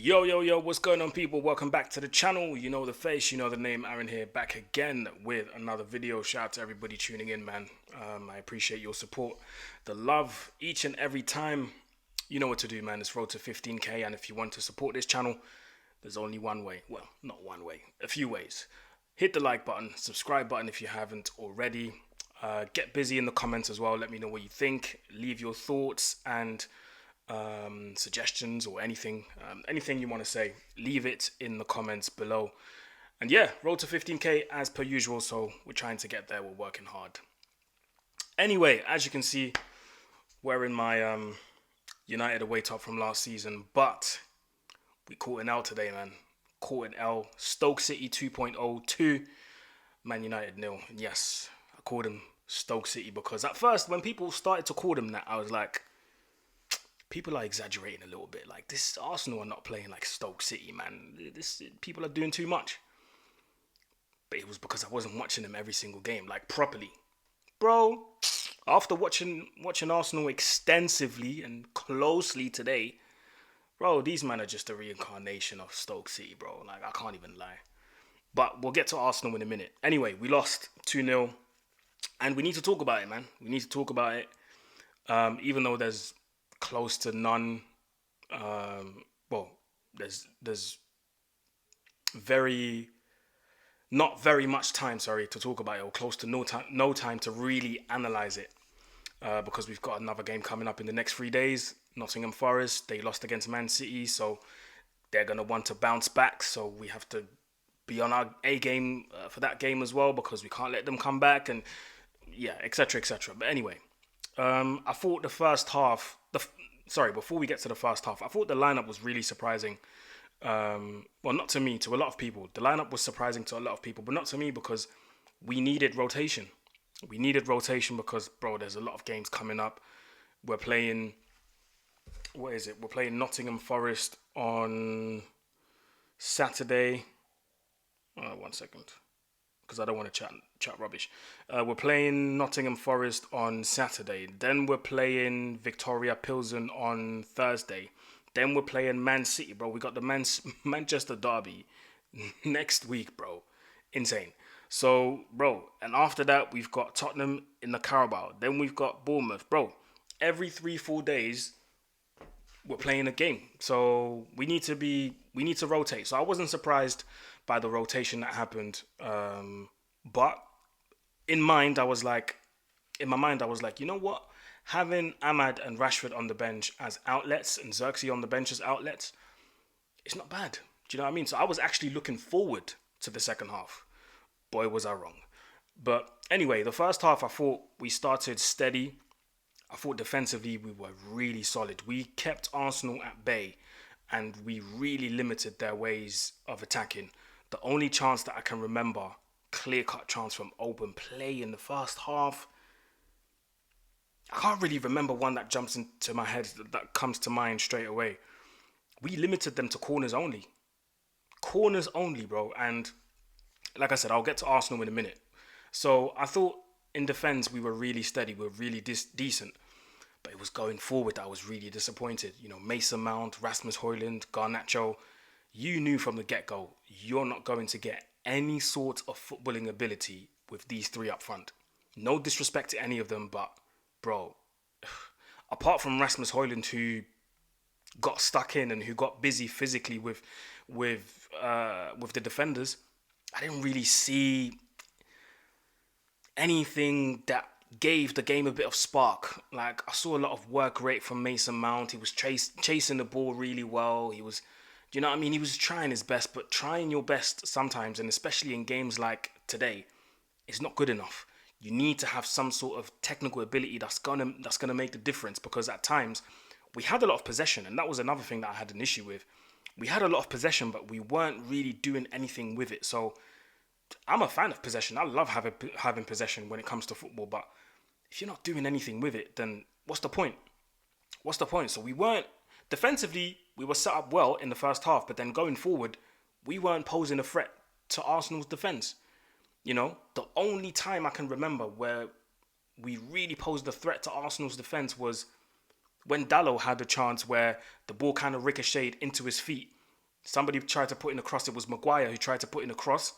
Yo, what's going on, people? Welcome back to the channel. You know the face, you know the name. Aaron here, back again with another video. Shout out to everybody tuning in, man. I appreciate your support, the love, each and every time. You know what to do, man. It's road to 15k, and if you want to support this channel, there's only one way. Well, not one way, a few ways. Hit the like button, subscribe button if you haven't already. Get busy in the comments as well. Let me know what you think. Leave your thoughts and suggestions or anything you want to say, leave it in the comments below. And yeah, road to 15k as per usual, so we're trying to get there, we're working hard. Anyway, as you can see, wearing my United away top from last season, but we caught an L today, man. Caught an L. Stoke City 2.0 to Man United 0. And yes, I called him Stoke City because at first when people started to call them that, I was like, people are exaggerating a little bit. Like, this Arsenal are not playing like Stoke City, man. People are doing too much. But it was because I wasn't watching them every single game, like properly. Bro, after watching Arsenal extensively and closely today, bro, these men are just a reincarnation of Stoke City, bro. Like, I can't even lie. But we'll get to Arsenal in a minute. Anyway, we lost 2-0. And we need to talk about it, man. We need to talk about it. Even though there's close to none, there's not very much time, to talk about it, or close to no time to really analyze it, because we've got another game coming up in the next 3 days. Nottingham Forest, they lost against Man City, so they're going to want to bounce back, so we have to be on our A game for that game as well, because we can't let them come back, and yeah, etc. But anyway, I thought the first half, before we get to the first half, I thought the lineup was really surprising. Well, not to me, to a lot of people. The lineup was surprising to a lot of people, but not to me, because we needed rotation. We needed rotation because, bro, there's a lot of games coming up. We're playing, We're playing Nottingham Forest on Saturday. 1 second, because I don't want to chat rubbish. We're playing Nottingham Forest on Saturday. Then we're playing Victoria Pilsen on Thursday. Then we're playing Man City, bro. We got the Manchester Derby next week, bro. Insane. So, bro, and after that, we've got Tottenham in the Carabao. Then we've got Bournemouth, bro. Every 3-4 days, we're playing a game. So we need to rotate. So I wasn't surprised by the rotation that happened. But in my mind, I was like, you know what? Having Ahmad and Rashford on the bench as outlets and Xerxes on the bench as outlets, it's not bad. Do you know what I mean? So I was actually looking forward to the second half. Boy, was I wrong. But anyway, the first half, I thought we started steady. I thought defensively we were really solid. We kept Arsenal at bay and we really limited their ways of attacking. The only chance that I can remember, clear-cut chance from open play in the first half, I can't really remember one that jumps into my head that comes to mind straight away. We limited them to corners only. Corners only, bro. And like I said, I'll get to Arsenal in a minute. So I thought in defence we were really steady, we were really decent. But it was going forward that I was really disappointed. You know, Mason Mount, Rasmus Højlund, Garnacho, you knew from the get-go, you're not going to get any sort of footballing ability with these three up front. No disrespect to any of them, but, bro, apart from Rasmus Højlund, who got stuck in and who got busy physically with the defenders, I didn't really see anything that gave the game a bit of spark. Like, I saw a lot of work rate from Mason Mount. He was chasing the ball really well. He was, do you know what I mean? He was trying his best, but trying your best sometimes, and especially in games like today, is not good enough. You need to have some sort of technical ability that's gonna make the difference, because at times we had a lot of possession, and that was another thing that I had an issue with. We had a lot of possession, but we weren't really doing anything with it. So I'm a fan of possession. I love having possession when it comes to football, but if you're not doing anything with it, then what's the point? What's the point? So we weren't, defensively, we were set up well in the first half, but then going forward, we weren't posing a threat to Arsenal's defence. You know, the only time I can remember where we really posed a threat to Arsenal's defence was when Dallo had a chance where the ball kind of ricocheted into his feet. Somebody tried to put in a cross. It was Maguire who tried to put in a cross.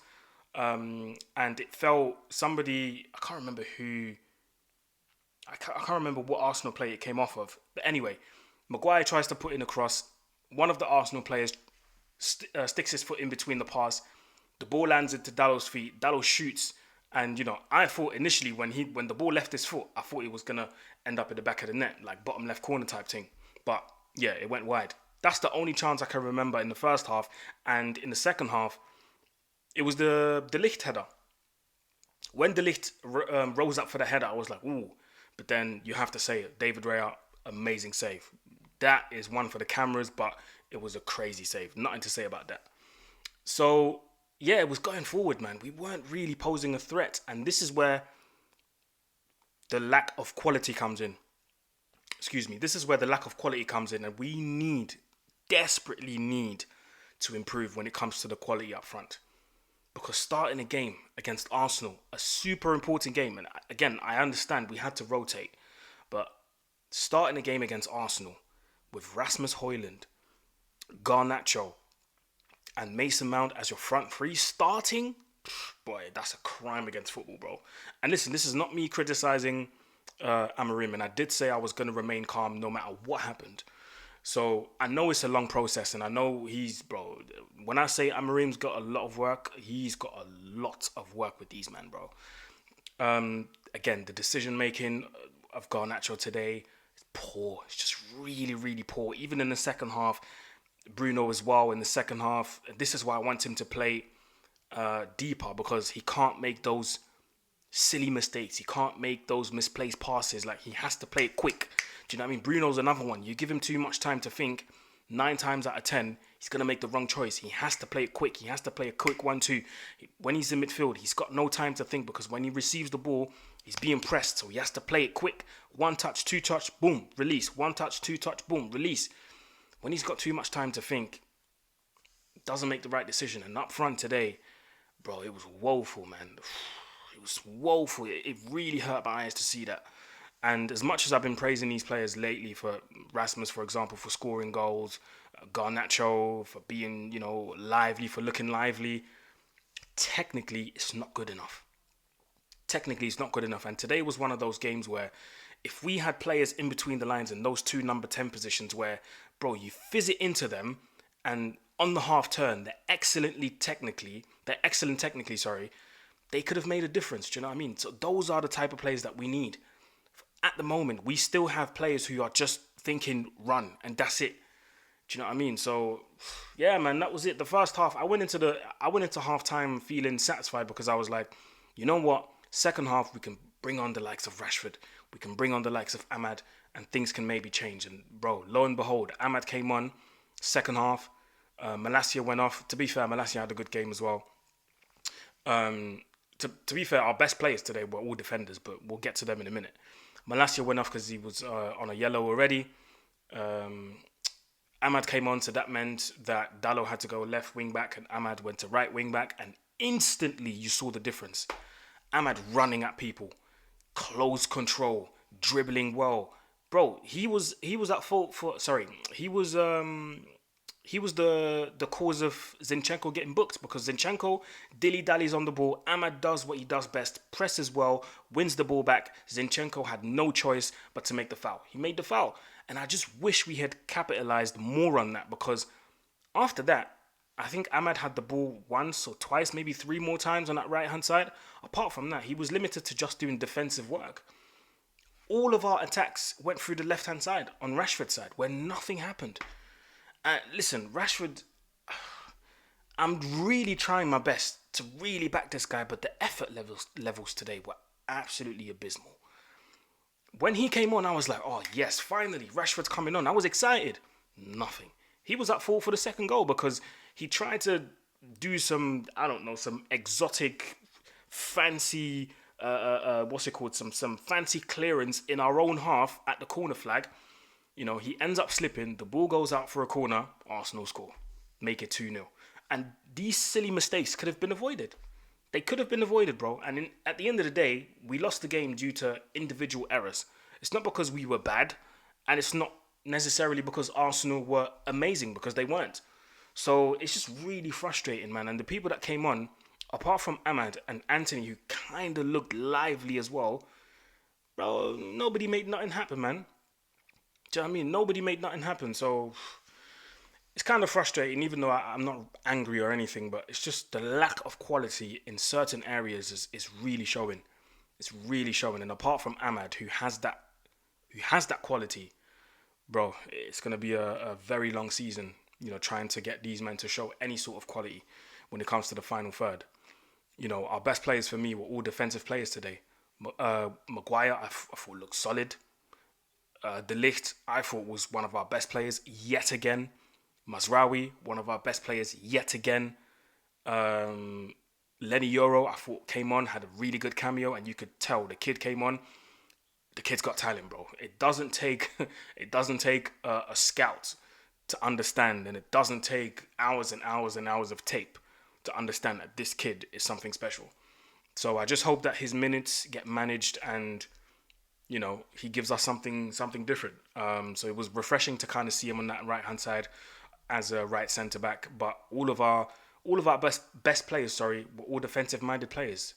And it fell, somebody, I can't remember who, I can't remember what Arsenal player it came off of. But anyway, Maguire tries to put in a cross. One of the Arsenal players sticks his foot in between the pass. The ball lands into Dallo's feet. Dallo shoots. And, you know, I thought initially when the ball left his foot, I thought it was going to end up in the back of the net, like bottom left corner type thing. But, yeah, it went wide. That's the only chance I can remember in the first half. And in the second half, it was the De Ligt header. When De Ligt rose up for the header, I was like, ooh. But then you have to say it. David Raya, amazing save. That is one for the cameras, but it was a crazy save. Nothing to say about that. So, yeah, it was going forward, man. We weren't really posing a threat. And this is where the lack of quality comes in. Excuse me. This is where the lack of quality comes in. And we desperately need to improve when it comes to the quality up front. Because starting a game against Arsenal, a super important game, and again, I understand we had to rotate, but starting a game against Arsenal with Rasmus Højlund, Garnacho, and Mason Mount as your front three starting, boy, that's a crime against football, bro. And listen, this is not me criticizing Amorim, and I did say I was going to remain calm no matter what happened. So I know it's a long process, and I know bro, when I say Amorim's got a lot of work, he's got a lot of work with these men, bro. Again, the decision making of Garnacho today is poor. It's just really, really poor. Even in the second half, Bruno as well in the second half. This is why I want him to play deeper, because he can't make those silly mistakes. He can't make those misplaced passes. Like, he has to play it quick. Do you know what I mean? Bruno's another one. You give him too much time to think, 9 times out of 10, he's going to make the wrong choice. He has to play it quick. He has to play a quick 1-2. When he's in midfield, he's got no time to think, because when he receives the ball, he's being pressed. So he has to play it quick. 1 touch, 2 touch, boom, release. 1 touch, 2 touch, boom, release. When he's got too much time to think, doesn't make the right decision. And up front today, bro, it was woeful, man. It was woeful. It really hurt my eyes to see that. And as much as I've been praising these players lately, for Rasmus, for example, for scoring goals, Garnacho for being, lively, for looking lively, technically it's not good enough. Technically it's not good enough. And today was one of those games where if we had players in between the lines in those 2 number 10 positions where, bro, you fizz it into them, and on the half turn, they're excellent technically, they could have made a difference. Do you know what I mean? So those are the type of players that we need. At the moment, we still have players who are just thinking run, and that's it. Do you know what I mean? So, yeah, man, that was it. The first half, I went into half time feeling satisfied, because I was like, you know what? Second half, we can bring on the likes of Rashford. We can bring on the likes of Ahmad, and things can maybe change. And, bro, lo and behold, Ahmad came on, second half. Malacia went off. To be fair, Malacia had a good game as well. To be fair, our best players today were all defenders, but we'll get to them in a minute. Malacia went off because he was on a yellow already. Ahmad came on, so that meant that Dallo had to go left wing back and Ahmad went to right wing back, and instantly you saw the difference. Ahmad running at people, close control, dribbling well. Bro, he was at fault for, he was the cause of Zinchenko getting booked, because Zinchenko dilly-dallies on the ball. Ahmad does what he does best, presses well, wins the ball back. Zinchenko had no choice but to make the foul. He made the foul. And I just wish we had capitalized more on that, because after that, I think Ahmad had the ball once or twice, maybe 3 more times on that right-hand side. Apart from that, he was limited to just doing defensive work. All of our attacks went through the left-hand side, on Rashford's side, where nothing happened. Listen, Rashford, I'm really trying my best to really back this guy, but the effort levels today were absolutely abysmal. When he came on, I was like, oh yes, finally, Rashford's coming on. I was excited. Nothing. He was at fault for the second goal, because he tried to do some exotic, fancy, some fancy clearance in our own half at the corner flag. He ends up slipping, the ball goes out for a corner, Arsenal score, make it 2-0. And these silly mistakes could have been avoided. They could have been avoided, bro. And at the end of the day, we lost the game due to individual errors. It's not because we were bad, and it's not necessarily because Arsenal were amazing, because they weren't. So it's just really frustrating, man. And the people that came on, apart from Ahmad and Anthony, who kind of looked lively as well, bro, nobody made nothing happen, man. Do you know what I mean? Nobody made nothing happen. So it's kind of frustrating, even though I'm not angry or anything, but it's just the lack of quality in certain areas is really showing. It's really showing. And apart from Ahmad, who has that quality, bro, it's gonna be a very long season. Trying to get these men to show any sort of quality when it comes to the final third. Our best players for me were all defensive players today. Maguire, I thought looked solid. De Ligt, I thought was one of our best players yet again. Mazraoui, one of our best players yet again. Lenny Euro, I thought came on, had a really good cameo, and you could tell the kid came on. The kid's got talent, bro. It doesn't take a scout to understand, and it doesn't take hours and hours and hours of tape to understand that this kid is something special. So I just hope that his minutes get managed and he gives us something different. So it was refreshing to kind of see him on that right hand side as a right centre back. But all of our best players, were all defensive minded players.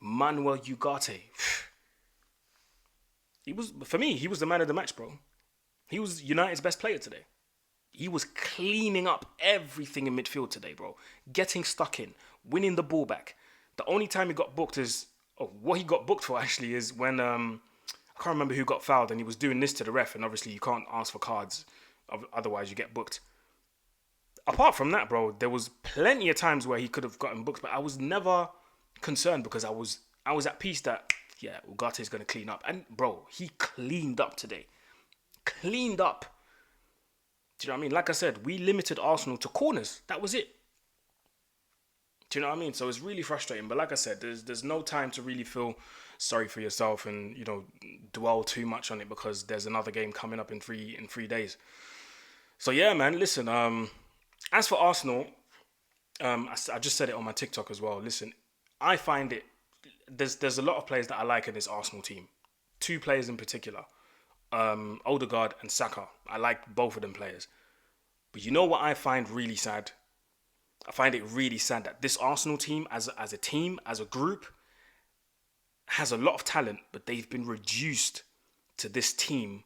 Manuel Ugarte, he was the man of the match, bro. He was United's best player today. He was cleaning up everything in midfield today, bro. Getting stuck in, winning the ball back. The only time he got booked what he got booked for actually is when I can't remember who got fouled, and he was doing this to the ref, and obviously you can't ask for cards, otherwise you get booked. Apart from that, bro, there was plenty of times where he could have gotten booked, but I was never concerned because I was at peace that Ugarte is gonna clean up, and bro, he cleaned up today, cleaned up. Do you know what I mean? Like I said, we limited Arsenal to corners. That was it. Do you know what I mean? So it's really frustrating. But like I said, there's no time to really feel sorry for yourself and dwell too much on it, because there's another game coming up in 3 days. So yeah, man. Listen. As for Arsenal, I just said it on my TikTok as well. Listen, I find it. There's a lot of players that I like in this Arsenal team. Two players in particular. Odegaard and Saka. I like both of them players. But you know what I find really sad? I find it really sad that this Arsenal team, as a team, as a group, has a lot of talent, but they've been reduced to this team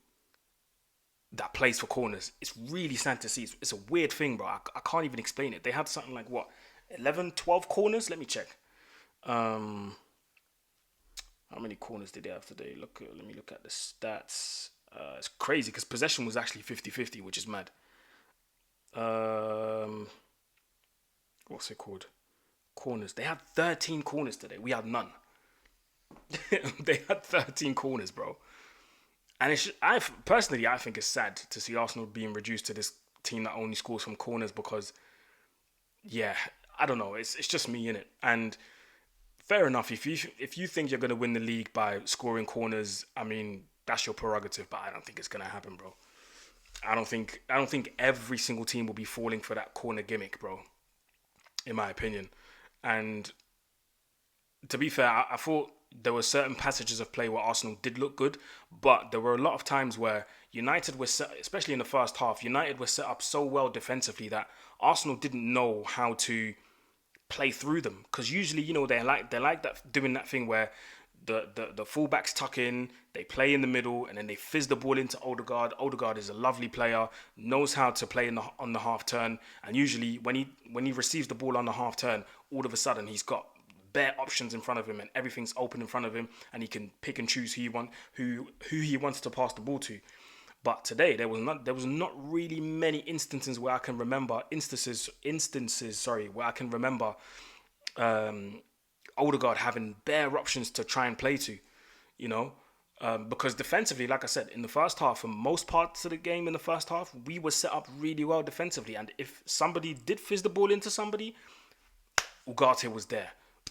that plays for corners. It's really sad to see. It's a weird thing, bro. I can't even explain it. They had something like, 11, 12 corners? Let me check. How many corners did they have today? Let me look at the stats. It's crazy because possession was actually 50-50, which is mad. What's it called? Corners. They had 13 corners today. We had none. They had 13 corners, bro. And I think it's sad to see Arsenal being reduced to this team that only scores from corners because, I don't know. It's just me, innit? And fair enough. If you think you're gonna win the league by scoring corners, I mean that's your prerogative. But I don't think it's gonna happen, bro. I don't think every single team will be falling for that corner gimmick, bro. In my opinion, and to be fair, I thought there were certain passages of play where Arsenal did look good, but there were a lot of times where United was set, especially in the first half, United was set up so well defensively that Arsenal didn't know how to play through them. Because usually, they like that, doing that thing where the fullbacks tuck in, they play in the middle, and then they fizz the ball into Odegaard. Odegaard is a lovely player, knows how to play on the half turn, and usually when he receives the ball on the half turn, all of a sudden he's got bare options in front of him and everything's open in front of him, and he can pick and choose who he wants to pass the ball to. But today there was not really many instances where I can remember where I can remember Odegaard having bare options to try and play to, because defensively, like I said, in the first half, for most parts of the game in the first half, we were set up really well defensively. And if somebody did fizz the ball into somebody, Ugarte was there.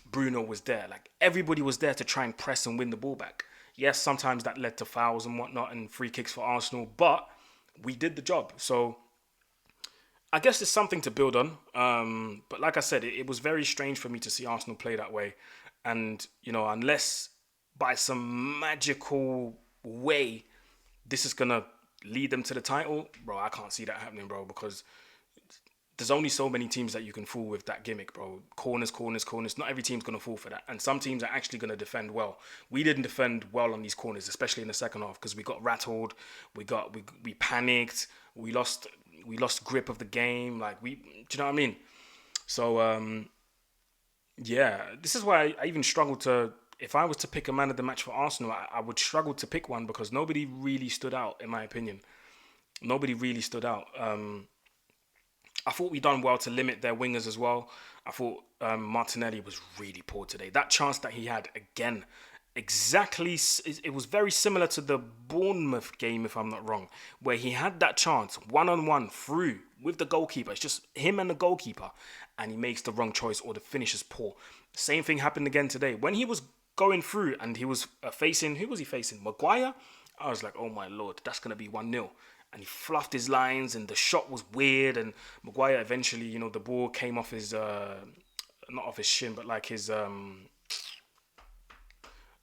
Bruno was there. Like, everybody was there to try and press and win the ball back. Yes, sometimes that led to fouls and whatnot and free kicks for Arsenal, but we did the job. So I guess it's something to build on. But like I said, it was very strange for me to see Arsenal play that way. And, unless by some magical way this is going to lead them to the title, bro, I can't see that happening, bro, because there's only so many teams that you can fool with that gimmick, bro. Corners, corners, corners. Not every team's going to fall for that. And some teams are actually going to defend well. We didn't defend well on these corners, especially in the second half, because we got rattled. We panicked. We lost grip of the game. Do you know what I mean? So, yeah, this is why I even struggle to. If I was to pick a man of the match for Arsenal, I would struggle to pick one because nobody really stood out, in my opinion. Nobody really stood out. I thought we done well to limit their wingers as well. I thought Martinelli was really poor today. That chance that he had again, exactly, it was very similar to the Bournemouth game, if I'm not wrong, where he had that chance one-on-one through with the goalkeeper. It's just him and the goalkeeper, and he makes the wrong choice or the finish is poor. Same thing happened again today when he was going through and he was facing. Who was he facing? Maguire. I was like, oh my lord, that's gonna be 1-0. And he fluffed his lines, and the shot was weird. And Maguire eventually, the ball came off his, not off his shin, but like his, yeah,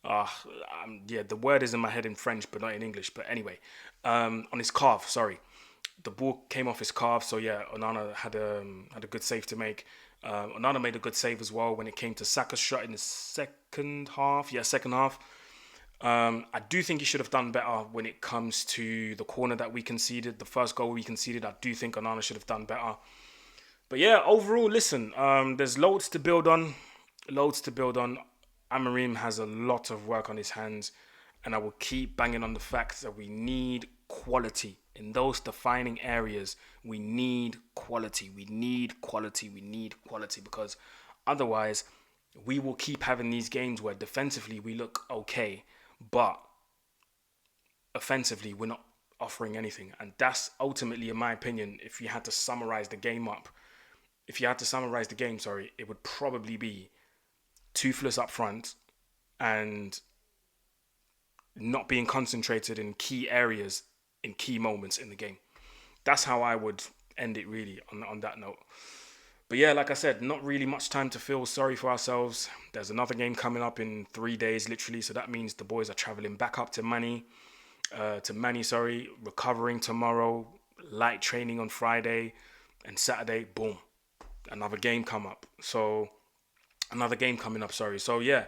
the word is in my head in French, but not in English. But anyway, on his calf, sorry, the ball came off his calf. So yeah, Onana had a good save to make. Onana made a good save as well when it came to Saka's shot in the second half. Yeah, second half. I do think he should have done better when it comes to the corner that we conceded, the first goal we conceded. I do think Onana should have done better. But yeah, overall, listen, there's loads to build on. Loads to build on. Amarim has a lot of work on his hands, and I will keep banging on the fact that we need quality. In those defining areas, we need quality. We need quality. We need quality because otherwise, we will keep having these games where defensively we look okay, but offensively we're not offering anything. And that's ultimately, in my opinion, if you had to summarize the game, sorry, it would probably be toothless up front and not being concentrated in key areas in key moments in the game. That's how I would end it really on that note. But yeah, like I said, not really much time to feel sorry for ourselves. There's another game coming up in 3 days, literally. So that means the boys are traveling back up to Manny, recovering tomorrow, light training on Friday, and Saturday, boom, another game coming up. So yeah.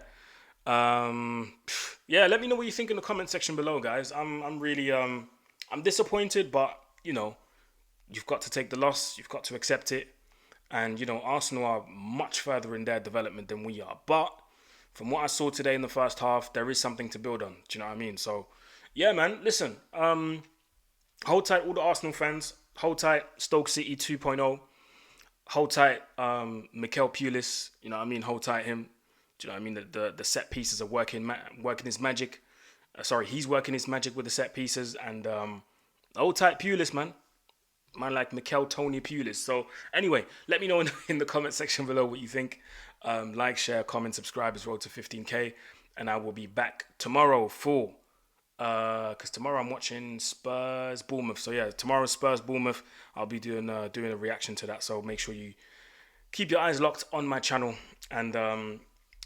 Yeah, let me know what you think in the comment section below, guys. I'm really I'm disappointed, but you've got to take the loss, you've got to accept it. And, Arsenal are much further in their development than we are. But from what I saw today in the first half, there is something to build on. Do you know what I mean? So, yeah, man, listen. Hold tight, all the Arsenal fans. Hold tight, Stoke City 2.0. Hold tight, Mikel Pulis. You know what I mean? Hold tight him. Do you know what I mean? The set pieces are working his magic. He's working his magic with the set pieces. And hold tight, Pulis, man. Man like Mikel Tony Pulis. So anyway, let me know in the comment section below what you think. Like, share, comment, subscribe as well to 15k. And I will be back tomorrow for because tomorrow I'm watching Spurs Bournemouth. So yeah, tomorrow Spurs Bournemouth. I'll be doing a reaction to that. So make sure you keep your eyes locked on my channel. And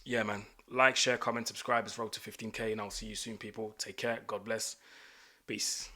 yeah, man, like, share, comment, subscribe as well to 15k. And I'll see you soon, people. Take care. God bless. Peace.